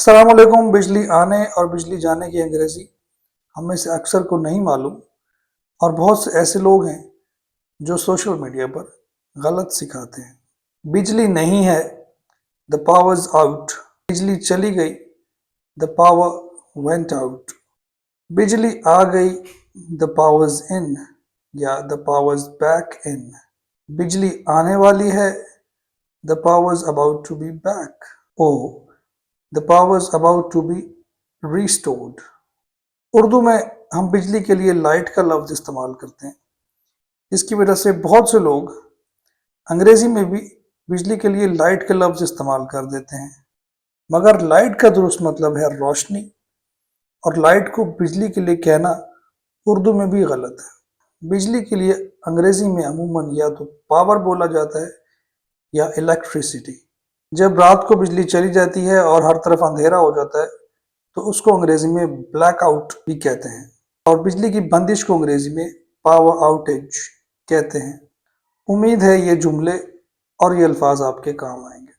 السلام علیکم۔ بجلی آنے اور بجلی جانے کی انگریزی ہم میں سے اکثر کو نہیں معلوم، اور بہت سے ایسے لوگ ہیں جو سوشل میڈیا پر غلط سکھاتے ہیں۔ بجلی نہیں ہے، the power's out۔ بجلی چلی گئی، the power went out۔ بجلی آ گئی، the power's in یا the power's back in۔ بجلی آنے والی ہے، the power's about to be back۔ the power's about to be restored۔ Urdu میں ہم بجلی کے لیے لائٹ کا لفظ استعمال کرتے ہیں، جس کی وجہ سے بہت سے لوگ انگریزی میں بھی بجلی کے لیے لائٹ کا لفظ استعمال کر دیتے ہیں، مگر لائٹ کا درست مطلب ہے روشنی، اور لائٹ کو بجلی کے لیے کہنا اردو میں بھی غلط ہے۔ بجلی کے لیے انگریزی میں عموماً یا تو پاور بولا جاتا ہے یا الیکٹریسٹی۔ جب رات کو بجلی چلی جاتی ہے اور ہر طرف اندھیرا ہو جاتا ہے تو اس کو انگریزی میں بلیک آؤٹ بھی کہتے ہیں، اور بجلی کی بندش کو انگریزی میں پاور آؤٹیج کہتے ہیں۔ امید ہے یہ جملے اور یہ الفاظ آپ کے کام آئیں گے۔